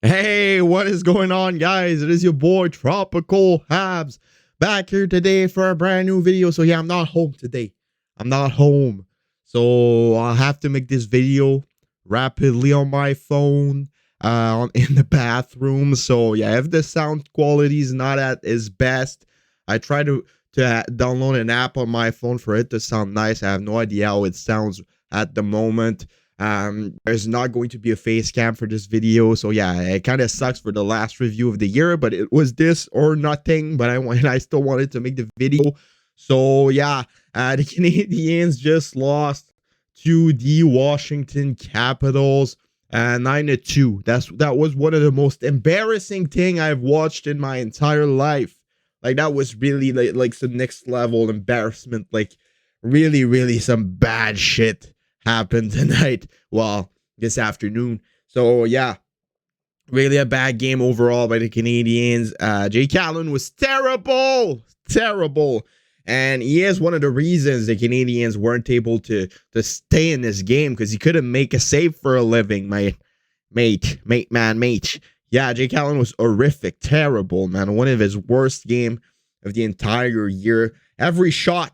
Hey, what is going on, guys? It is your boy Tropical Habs back here today for a brand new video. So yeah, I'm not home today. I'm not home. So I'll have to make this video rapidly on my phone in the bathroom. So yeah, if the sound quality is not at its best, I try to download an app on my phone for it to sound nice. I have no idea how it sounds at the moment. There's not going to be a face cam for this video, so yeah, it kind of sucks for the last review of the year, but it was this or nothing. But I still wanted to make the video. So yeah, the Canadiens just lost to the Washington Capitals 9-2. That was one of the most embarrassing thing I've watched in my entire life. Like, that was really like some next level embarrassment. Like, really some bad shit happened tonight. Well, this afternoon. So yeah, really a bad game overall by the Canadiens. Jake Allen was terrible. And he is one of the reasons the Canadiens weren't able to stay in this game, because he couldn't make a save for a living, mate. Yeah, Jake Allen was horrific, terrible, man. One of his worst game of the entire year. Every shot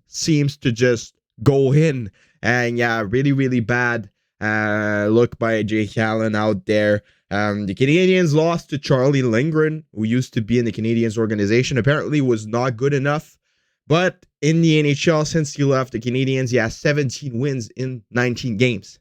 seems to just go in. And yeah, really bad look by Jake Allen out there. The Canadiens lost to Charlie Lindgren, who used to be in the Canadiens organization. Apparently was not good enough. But in the NHL, since he left the Canadiens, he has 17 wins in 19 games.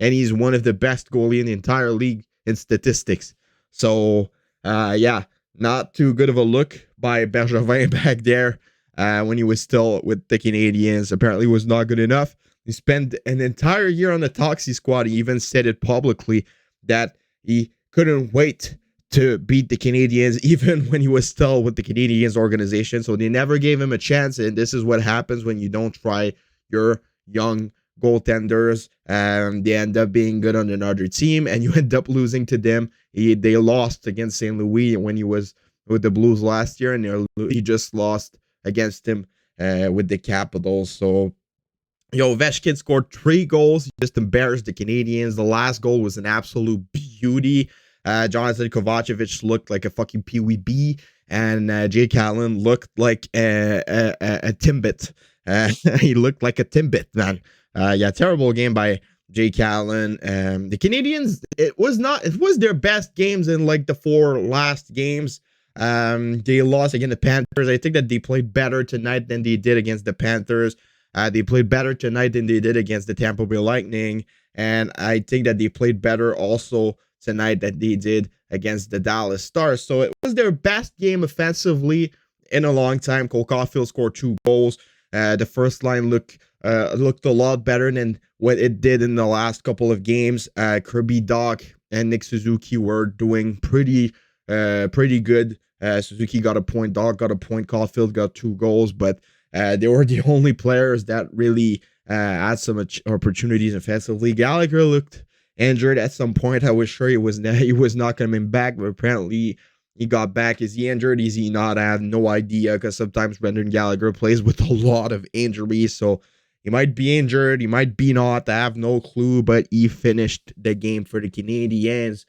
And he's one of the best goalie in the entire league in statistics. So, yeah, not too good of a look by Bergevin back there when he was still with the Canadiens. Apparently was not good enough. He spent an entire year on the Toxie squad. He even said it publicly that he couldn't wait to beat the Canadiens, even when he was still with the Canadiens organization. So they never gave him a chance. And this is what happens when you don't try your young goaltenders. They end up being good on another team, and you end up losing to them. They lost against St. Louis when he was with the Blues last year, and he just lost against him with the Capitals. So, Ovechkin scored 3 goals. He just embarrassed the Canadiens. The last goal was an absolute beauty. Jonathan Kovacevic looked like a fucking PWB, and Jake Allen looked like a Timbit. He looked like a Timbit, man. Yeah, terrible game by Jake Allen. The Canadiens, it was their best games in like the 4 last games. They lost against the Panthers. I think that they played better tonight than they did against the Panthers. They played better tonight than they did against the Tampa Bay Lightning. And I think that they played better also tonight than they did against the Dallas Stars. So it was their best game offensively in a long time. Cole Caulfield scored 2 goals. The first line looked a lot better than what it did in the last couple of games. Kirby Dach and Nick Suzuki were doing pretty good. Suzuki got a point, Dach got a point, Caulfield got 2 goals, but they were the only players that really had some opportunities offensively. Gallagher looked injured at some point. I was sure he was not coming back, but apparently he got back. Is he injured? Is he not? I have no idea, because sometimes Brendan Gallagher plays with a lot of injuries, so he might be injured, he might be not. I have no clue, but he finished the game for the Canadiens.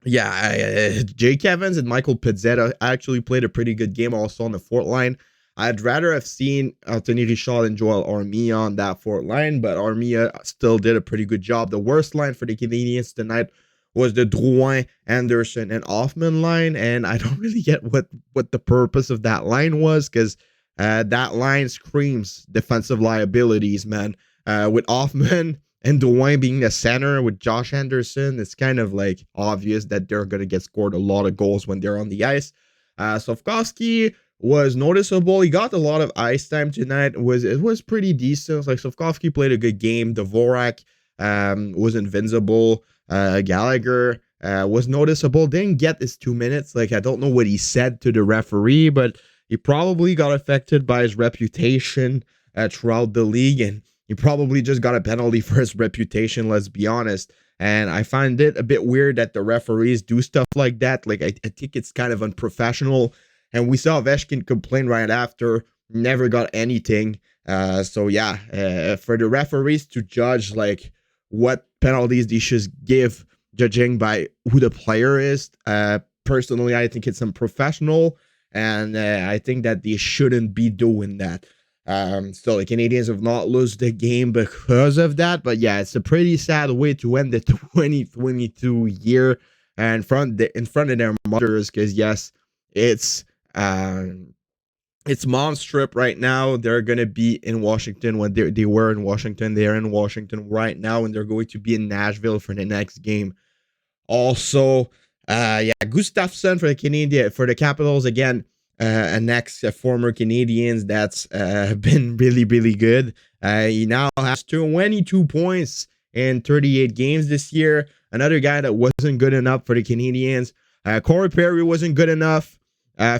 Yeah, Jake Evans and Michael Pizzetta actually played a pretty good game also on the fourth line. I'd rather have seen Anthony Richard and Joel Armia on that fourth line, but Armia still did a pretty good job. The worst line for the Canadiens tonight was the Drouin, Anderson, and Hoffman line, and I don't really get what the purpose of that line was, because that line screams defensive liabilities, man. With Hoffman and Drouin being the center with Josh Anderson, it's kind of like obvious that they're going to get scored a lot of goals when they're on the ice. Sofkovsky was noticeable. He got a lot of ice time tonight. It was pretty decent. Like, Sofkovsky played a good game. Dvorak was invincible. Gallagher was noticeable. Didn't get his 2 minutes. Like, I don't know what he said to the referee, but he probably got affected by his reputation throughout the league, and he probably just got a penalty for his reputation, let's be honest. And I find it a bit weird that the referees do stuff like that. Like, I think it's kind of unprofessional. And we saw Ovechkin complain right after, never got anything. So yeah, for the referees to judge like what penalties they should give, judging by who the player is. Personally, I think it's unprofessional, and I think that they shouldn't be doing that. So the Canadiens have not lost the game because of that, but yeah, it's a pretty sad way to end the 2022 year and in front of their mothers, because yes, it's Mom's trip right now. They're gonna be in Washington when they were in Washington. They're in Washington right now, and they're going to be in Nashville for the next game. Also, yeah, Gustafsson for the Capitals again. An former Canadiens that's been really, really good. He now has 22 points in 38 games this year. Another guy that wasn't good enough for the Canadiens. Corey Perry wasn't good enough.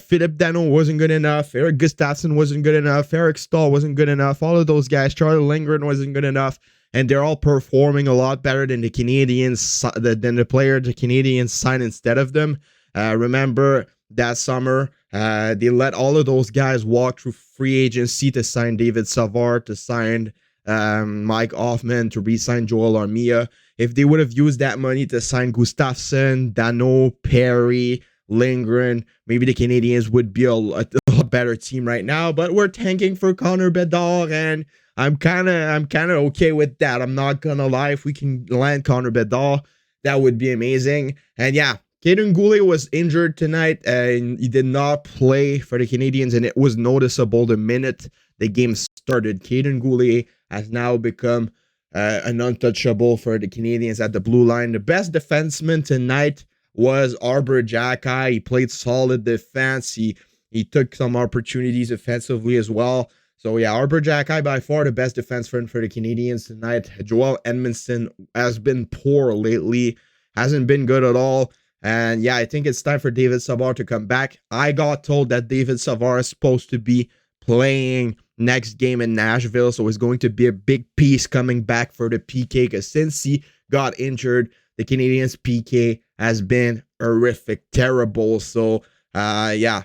Philip Dano wasn't good enough. Eric Gustafsson wasn't good enough. Eric Stahl wasn't good enough. All of those guys. Charlie Lindgren wasn't good enough. And they're all performing a lot better than the Canadiens, than the player the Canadiens signed instead of them. Remember that summer, they let all of those guys walk through free agency to sign David Savard, to sign Mike Hoffman, to re-sign Joel Armia. If they would have used that money to sign Gustafsson, Dano, Perry, Lindgren, maybe the Canadiens would be a lot better team right now. But we're tanking for Connor Bedard, and I'm kind of okay with that. I'm not gonna lie. If we can land Connor Bedard, that would be amazing. And yeah, Kaiden Guhle was injured tonight, and he did not play for the Canadiens, and it was noticeable the minute the game started. Kaiden Guhle has now become an untouchable for the Canadiens at the blue line. The best defenseman tonight was Arber Xhekaj. He played solid defense. He took some opportunities offensively as well. So yeah, Arber Xhekaj by far the best defenseman for the Canadiens tonight. Joel Edmondson has been poor lately, hasn't been good at all. And yeah, I think it's time for David Savard to come back. I got told that David Savard is supposed to be playing next game in Nashville, so it's going to be a big piece coming back for the PK, because since he got injured, the Canadiens PK has been horrific, terrible. So yeah,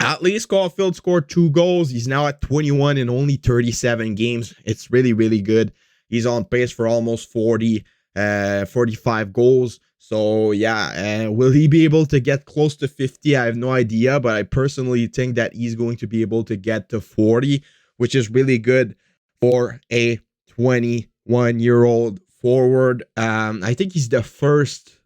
at least Caulfield scored 2 goals. He's now at 21 in only 37 games. It's really, really good. He's on pace for almost 45 goals. So yeah, will he be able to get close to 50? I have no idea, but I personally think that he's going to be able to get to 40, which is really good for a 21-year-old forward. I think he's the first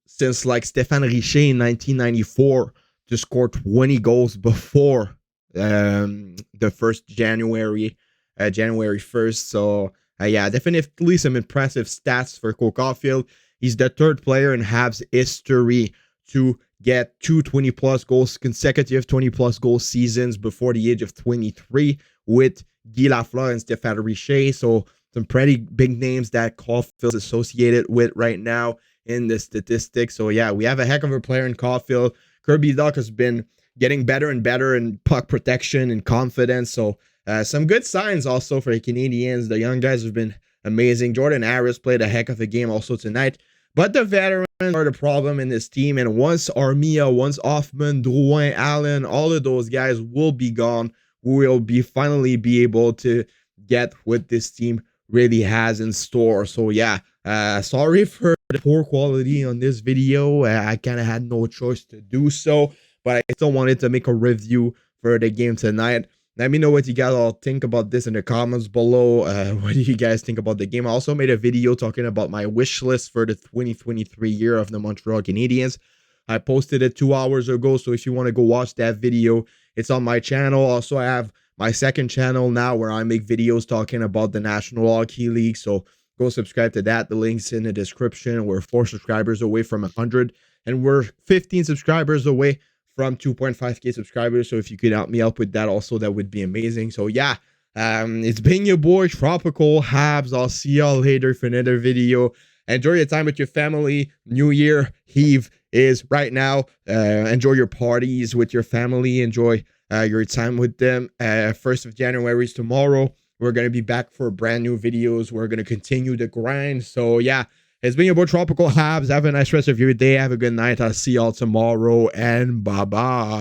since like Stéphane Richer in 1994 to score 20 goals before the first January 1st. So yeah, definitely some impressive stats for Cole Caulfield. He's the 3rd player in Habs history to get 2 20-plus goals, consecutive 20-plus goal seasons before the age of 23, with Guy Lafleur and Stéphane Richer. So some pretty big names that Caulfield's associated with right now in the statistics. So yeah, we have a heck of a player in Caulfield. Kirby Dach has been getting better and better in puck protection and confidence. So some good signs also for the Canadiens. The young guys have been amazing. Jordan Harris played a heck of a game also tonight. But the veterans are the problem in this team. And once Armia, once Hoffman, Drouin, Allen, all of those guys will be gone, we will finally be able to get what this team really has in store. So yeah, sorry for the poor quality on this video. I kind of had no choice to do so, but I still wanted to make a review for the game tonight. Let me know what you guys all think about this in the comments below. What do you guys think about the game? I also made a video talking about my wish list for the 2023 year of the Montreal Canadiens. I posted it 2 hours ago, so if you want to go watch that video, it's on my channel. Also, I have my second channel now where I make videos talking about the National Hockey League, so go subscribe to that. The link's in the description. We're 4 subscribers away from 100, and we're 15 subscribers away from 2.5k subscribers. So if you could help me out with that also, that would be amazing. So yeah, it's been your boy Tropical Habs. I'll see y'all later for another video. Enjoy your time with your family. New Year Eve is right now. Enjoy your parties with your family. Enjoy your time with them. 1st of January is tomorrow. We're going to be back for brand new videos. We're going to continue the grind. So yeah, it's been your boy Tropical Habs. Have a nice rest of your day. Have a good night. I'll see y'all tomorrow, and bye-bye.